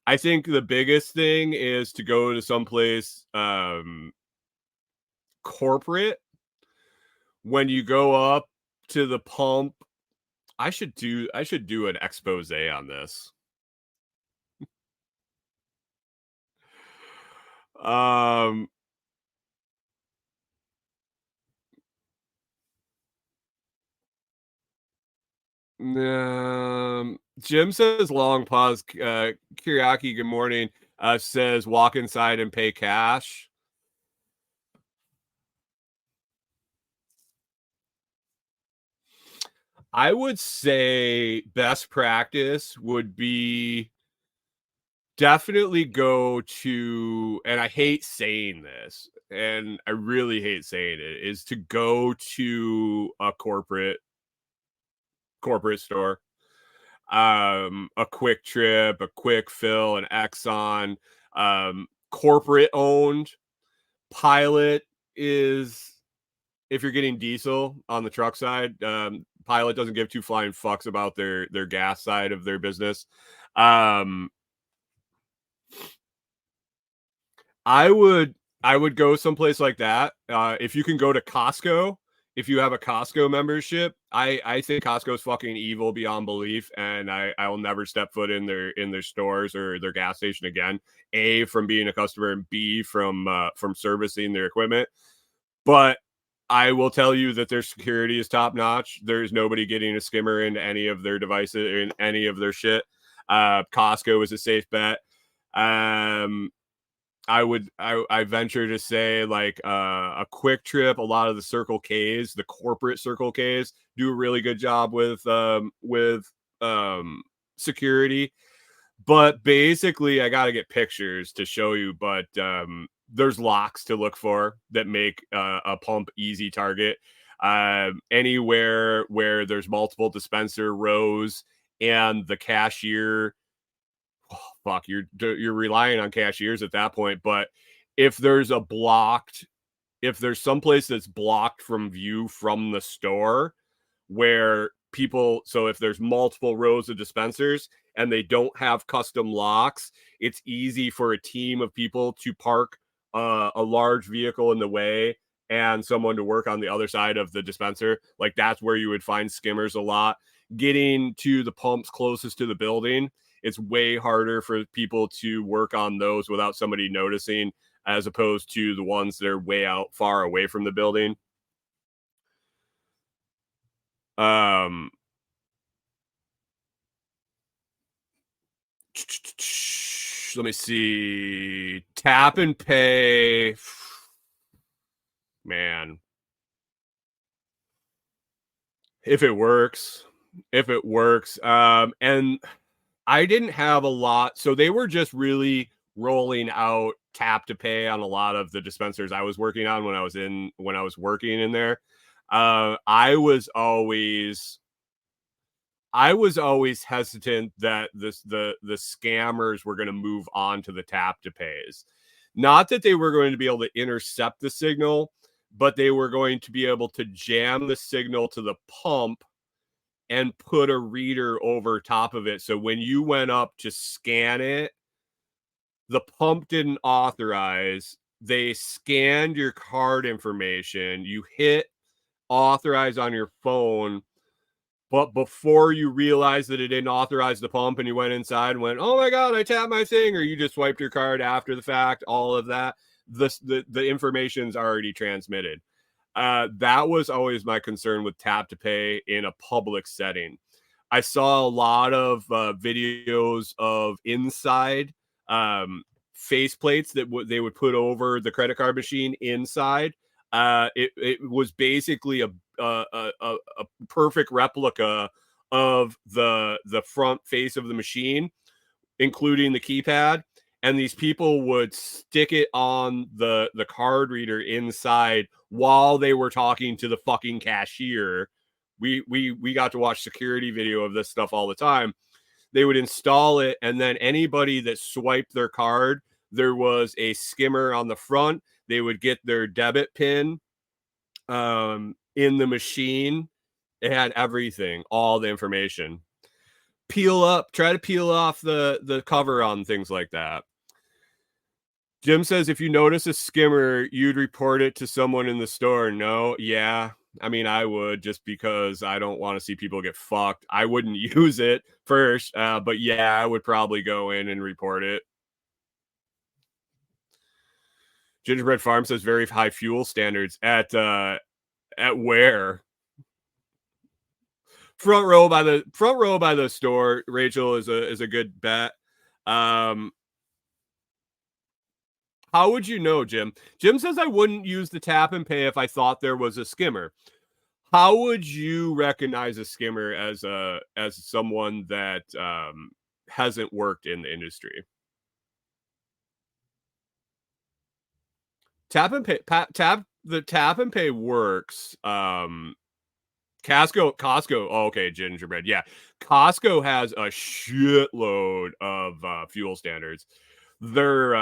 I think the biggest thing is to go to someplace corporate. When you go up to the pump, I should do an expose on this. Um, Jim says long pause. Kiriaki, good morning. Says walk inside and pay cash. I would say best practice would be definitely go to, and I hate saying this, and I really hate saying it, is to go to a corporate store. A Quick Trip, a Quick Fill, an Exxon, corporate owned. Pilot is, if you're getting diesel on the truck side, Pilot doesn't give two flying fucks about their gas side of their business. Um, I would I would go someplace like that. If you can go to Costco, if you have a Costco membership, I think Costco's fucking evil beyond belief, and I will never step foot in their stores or their gas station again. A, from being a customer, and B, from servicing their equipment. But I will tell you that their security is top notch. There's nobody getting a skimmer into any of their devices, in any of their shit. Costco is a safe bet. Um, I venture to say, like, a Quick Trip, a lot of the Circle K's, the corporate Circle K's, do a really good job with security. But basically, I got to get pictures to show you. But there's locks to look for that make a pump easy target. Anywhere where there's multiple dispenser rows and the cashier, oh, fuck, you're relying on cashiers at that point. But if there's if there's someplace that's blocked from view from the store, where people, so if there's multiple rows of dispensers and they don't have custom locks, it's easy for a team of people to park a large vehicle in the way and someone to work on the other side of the dispenser. Like, that's where you would find skimmers a lot. Getting to the pumps closest to the building, it's way harder for people to work on those without somebody noticing, as opposed to the ones that are way out far away from the building. Um, let me see. Tap and pay. Man, if it works, if it works. And I didn't have a lot, so they were just really rolling out tap to pay on a lot of the dispensers I was working on when I was working in there. I was always hesitant that the scammers were going to move on to the tap to pays. Not that they were going to be able to intercept the signal, but they were going to be able to jam the signal to the pump and put a reader over top of it. So when you went up to scan it, the pump didn't authorize. They scanned your card information. You hit authorize on your phone, but before you realized that it didn't authorize the pump and you went inside and went, oh my God, I tapped my thing, or you just swiped your card after the fact, all of that, the information's already transmitted. That was always my concern with tap to pay in a public setting. I saw a lot of videos of inside face plates that they would put over the credit card machine inside. It was basically a perfect replica of the front face of the machine, including the keypad, and these people would stick it on the card reader inside while they were talking to the fucking cashier. We got to watch security video of this stuff all the time. They would install it, and then anybody that swiped their card, there was a skimmer on the front. They would get their debit pin in the machine. It had everything, all the information. Try to peel off the cover on things like that. Jim says, if you notice a skimmer, you'd report it to someone in the store. No, yeah. I mean, I would, just because I don't want to see people get fucked. I wouldn't use it first, but yeah, I would probably go in and report it. Gingerbread Farm says very high fuel standards at where? Front row by the store. Rachel is a good bet. How would you know, Jim? Jim says I wouldn't use the tap and pay if I thought there was a skimmer. How would you recognize a skimmer as someone that hasn't worked in the industry? Tap and pay. The tap and pay works. Costco. Oh, okay, Gingerbread. Yeah, Costco has a shitload of fuel standards. Their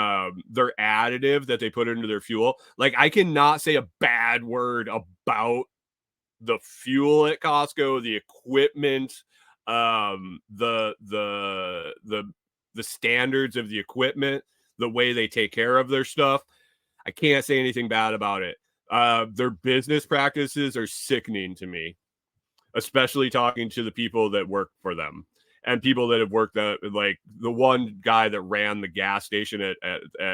additive that they put into their fuel. Like, I cannot say a bad word about the fuel at Costco, the equipment, the standards of the equipment, the way they take care of their stuff. I can't say anything bad about it. Their business practices are sickening to me, especially talking to the people that work for them. And people that have worked at, like, the one guy that ran the gas station at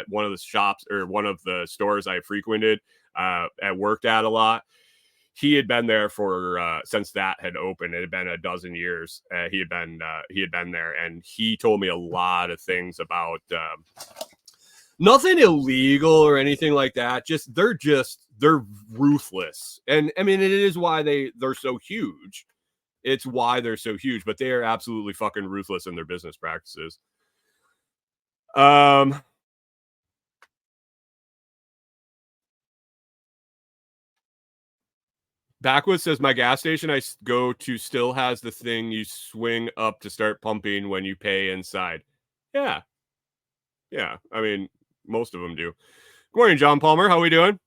one of the shops, or one of the stores I frequented and worked at a lot. He had been there for since that had opened. It had been a dozen years. He had been there, and he told me a lot of things about nothing illegal or anything like that. They're ruthless, and I mean, it is why they're so huge. It's why they're so huge, but they are absolutely fucking ruthless in their business practices. Backwoods says, my gas station I go to still has the thing you swing up to start pumping when you pay inside. Yeah. Yeah. I mean, most of them do. Good morning, John Palmer. How are we doing?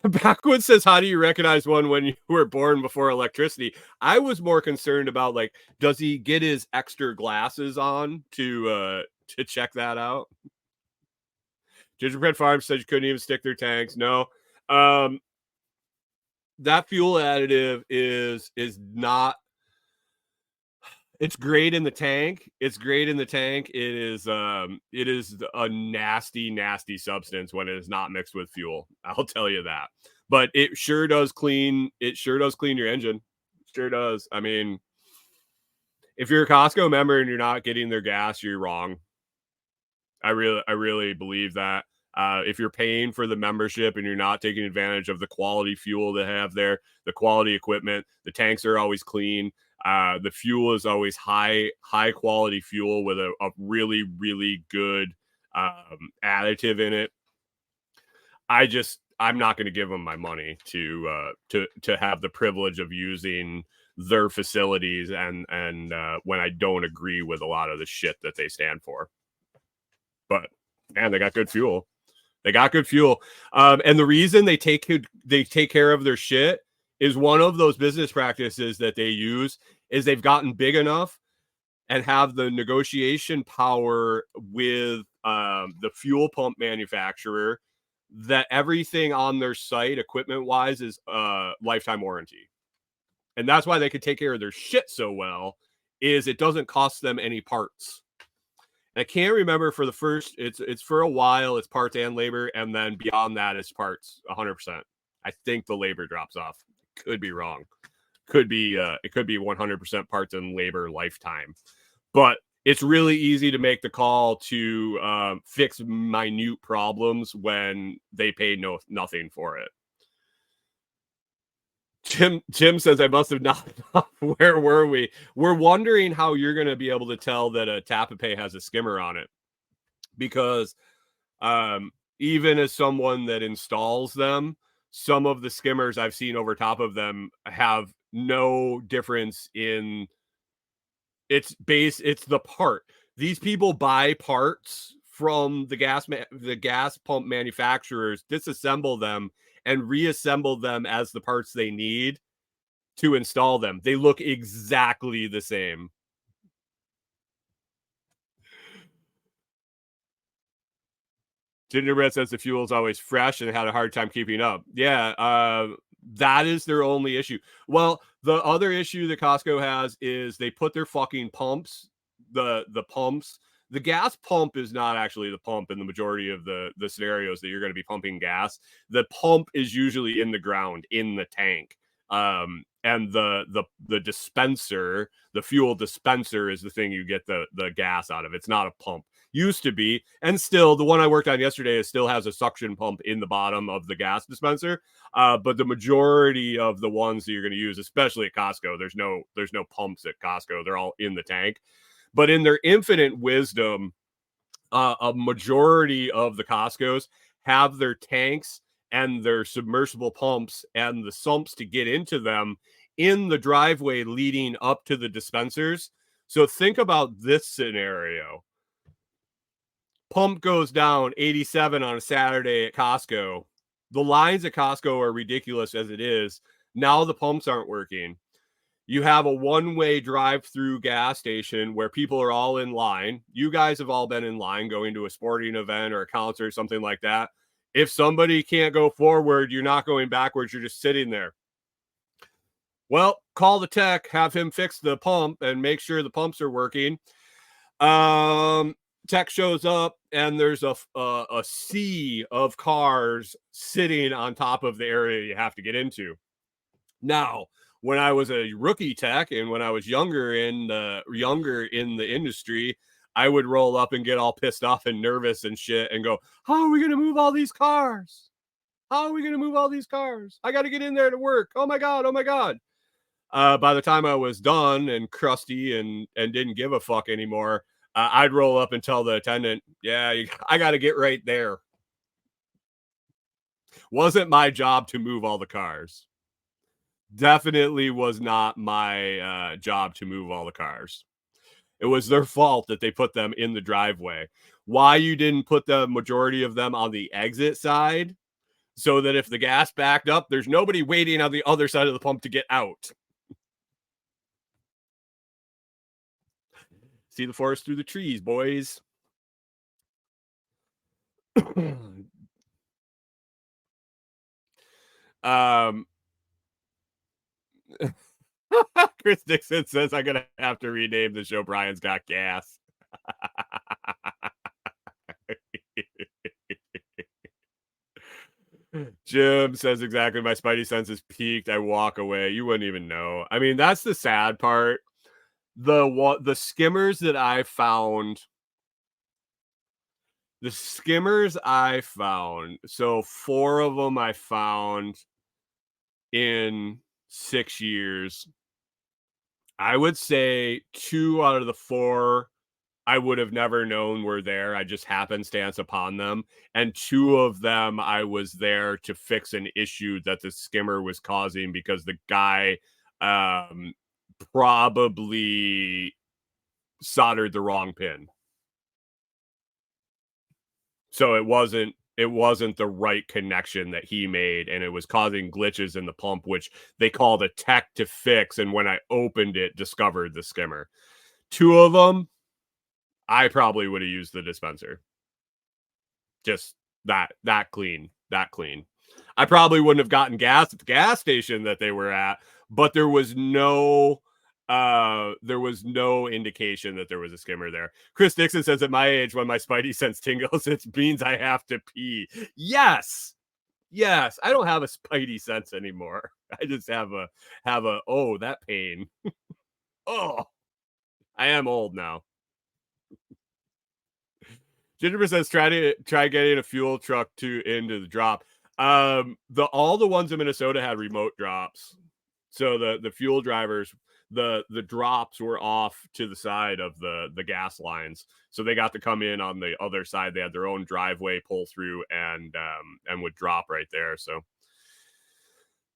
Backwoods says, how do you recognize one when you were born before electricity? I was more concerned about, like, does he get his extra glasses on to check that out? Gingerbread Farm said you couldn't even stick their tanks. No. That fuel additive is not. It's great in the tank. It is a nasty substance when it is not mixed with fuel. I'll tell you that. But it sure does clean your engine. Sure does. I mean, if you're a Costco member and you're not getting their gas, you're wrong. I really believe that. If you're paying for the membership and you're not taking advantage of the quality fuel they have there, the quality equipment, the tanks are always clean. The fuel is always high quality fuel with a really, really good additive in it. I'm not going to give them my money to have the privilege of using their facilities and when I don't agree with a lot of the shit that they stand for. But man, they got good fuel. And the reason they take care of their shit is one of those business practices that they use is they've gotten big enough and have the negotiation power with the fuel pump manufacturer that everything on their site, equipment wise, is lifetime warranty. And that's why they can take care of their shit so well, is it doesn't cost them any parts. I can't remember for the first, it's for a while, it's parts and labor, and then beyond that, it's parts 100%. I think the labor drops off. Could be wrong. It could be 100% parts and labor lifetime. But it's really easy to make the call to fix minute problems when they pay nothing for it. Jim says I must have not. Where were we? We're wondering how you're going to be able to tell that a tap and pay has a skimmer on it, because even as someone that installs them, some of the skimmers I've seen over top of them have no difference in its base. It's the part. These people buy parts from the gas pump manufacturers, disassemble them, and reassemble them as the parts they need to install them. They look exactly the same. Gingerbread says the fuel is always fresh and had a hard time keeping up. Yeah, that is their only issue. Well, the other issue that Costco has is they put their fucking pumps, the pumps. The gas pump is not actually the pump in the majority of the scenarios that you're going to be pumping gas. The pump is usually in the ground, in the tank. And the dispenser, the fuel dispenser, is the thing you get the gas out of. It's not a pump. Used to be, and still the one I worked on yesterday still has a suction pump in the bottom of the gas dispenser. But the majority of the ones that you're going to use, especially at Costco, there's no pumps at Costco. They're all in the tank. But in their infinite wisdom, a majority of the Costcos have their tanks and their submersible pumps and the sumps to get into them in the driveway leading up to the dispensers. So think about this scenario. Pump goes down 87 on a Saturday at Costco. The lines at Costco are ridiculous as it is. Now the pumps aren't working. You have a one-way drive-through gas station where people are all in line. You guys have all been in line going to a sporting event or a concert or something like that. If somebody can't go forward, you're not going backwards. You're just sitting there. Well, call the tech, have him fix the pump and make sure the pumps are working. Tech shows up and there's a sea of cars sitting on top of the area you have to get into. Now, when I was a rookie tech and when I was younger in the industry, I would roll up and get all pissed off and nervous and shit and go, how are we going to move all these cars? How are we going to move all these cars? I got to get in there to work. Oh my God. Oh my God. By the time I was done and crusty and didn't give a fuck anymore, I'd roll up and tell the attendant, yeah, I got to get right there. Wasn't my job to move all the cars. Definitely was not my job to move all the cars. It was their fault that they put them in the driveway. Why you didn't put the majority of them on the exit side so that if the gas backed up, there's nobody waiting on the other side of the pump to get out. See the forest through the trees, boys. Chris Dixon says I'm gonna have to rename the show Brian's Got Gas. Jim says exactly. My spidey senses peaked. I walk away. You wouldn't even know. I mean, that's the sad part. The skimmers that I found. The skimmers I found. So 4 of them I found in 6 years. I would say 2 out of the 4 I would have never known were there. I just happenstance upon them. And 2 of them I was there to fix an issue that the skimmer was causing because the guy probably soldered the wrong pin. So it wasn't the right connection that he made, and it was causing glitches in the pump, which they called a tech to fix. And when I opened it, discovered the skimmer. 2 of them, I probably would have used the dispenser. Just that clean. I probably wouldn't have gotten gas at the gas station that they were at, but there was no indication that there was a skimmer there. Chris Dixon says at my age, when my spidey sense tingles, it means I have to pee. Yes. I don't have a spidey sense anymore. I just have a oh, that pain. Oh, I am old now. Gingerbread says try getting a fuel truck into the drop. All the ones in Minnesota had remote drops. So the fuel drivers, the drops were off to the side of the gas lines, so they got to come in on the other side. They had their own driveway, pull through, and would drop right there. So,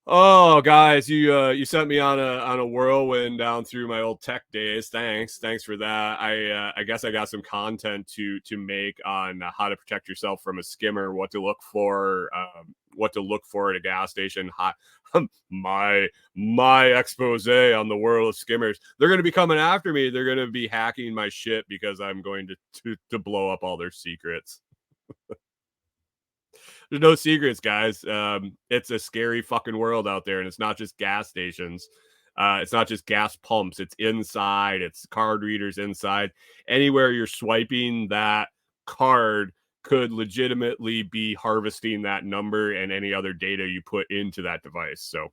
oh, guys, you sent me on a whirlwind down through my old tech days. Thanks for that. I guess I got some content to make on how to protect yourself from a skimmer, what to look for, at a gas station. My expose on the world of skimmers. They're going to be coming after me. They're going to be hacking my shit because I'm going to blow up all their secrets. There's no secrets, guys. It's a scary fucking world out there, and it's not just gas stations. It's not just gas pumps. It's inside. It's card readers inside. Anywhere you're swiping that card could legitimately be harvesting that number and any other data you put into that device. So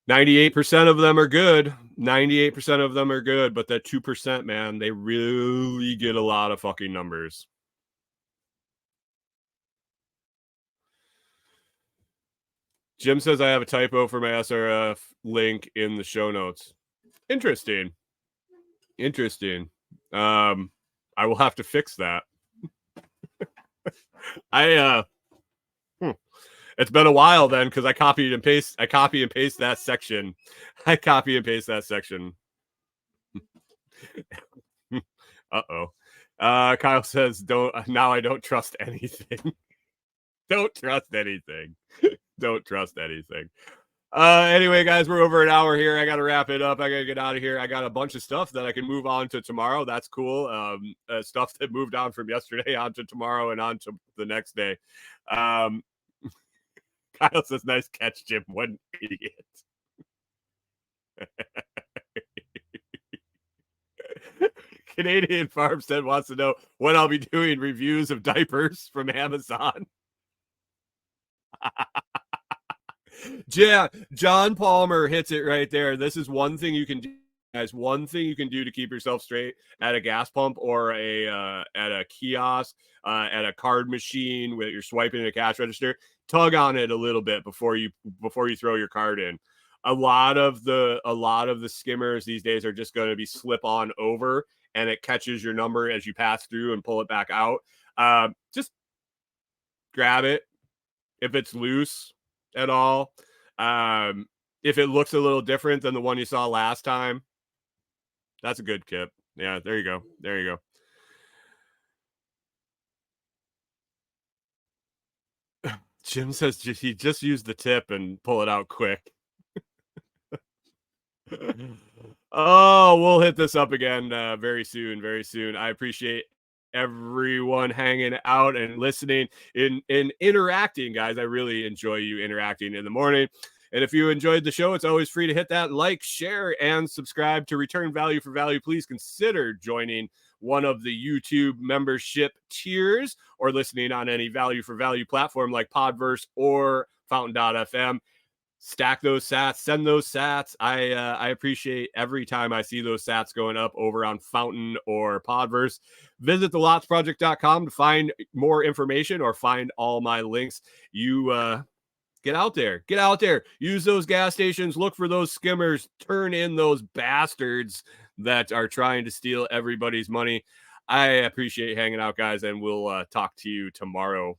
98% of them are good. 98% of them are good, but that 2%, man, they really get a lot of fucking numbers. Jim says I have a typo for my SRF link in the show notes. Interesting. I will have to fix that. It's been a while then because I copy and paste that section. Uh-oh. Kyle says I don't trust anything. Don't trust anything. Anyway, guys, we're over an hour here. I got to wrap it up. I got to get out of here. I got a bunch of stuff that I can move on to tomorrow. That's cool. Stuff that moved on from yesterday on to tomorrow and on to the next day. Kyle says, nice catch, Jim. What an idiot. Canadian Farmstead wants to know when I'll be doing reviews of diapers from Amazon. Yeah, John Palmer hits it right there. This is one thing you can do, guys. One thing you can do to keep yourself straight at a gas pump or at a kiosk, at a card machine where you're swiping a cash register. Tug on it a little bit before you throw your card in. A lot of the skimmers these days are just going to be slip on over, and it catches your number as you pass through and pull it back out. Just grab it if it's loose at all. If it looks a little different than the one you saw last time, that's a good tip. Yeah, there you go. Jim says he just used the tip and pull it out quick. Oh, we'll hit this up again very soon. I appreciate everyone hanging out and listening and interacting, guys. I really enjoy you interacting in the morning. And if you enjoyed the show, it's always free to hit that like, share, and subscribe. To return value for value, please consider joining one of the YouTube membership tiers or listening on any value for value platform like Podverse or Fountain.fm. Stack those sats, send those sats. I appreciate every time I see those sats going up over on Fountain or Podverse. Visit thelotsproject.com to find more information or find all my links. You get out there. Use those gas stations. Look for those skimmers. Turn in those bastards that are trying to steal everybody's money. I appreciate hanging out, guys, and we'll talk to you tomorrow.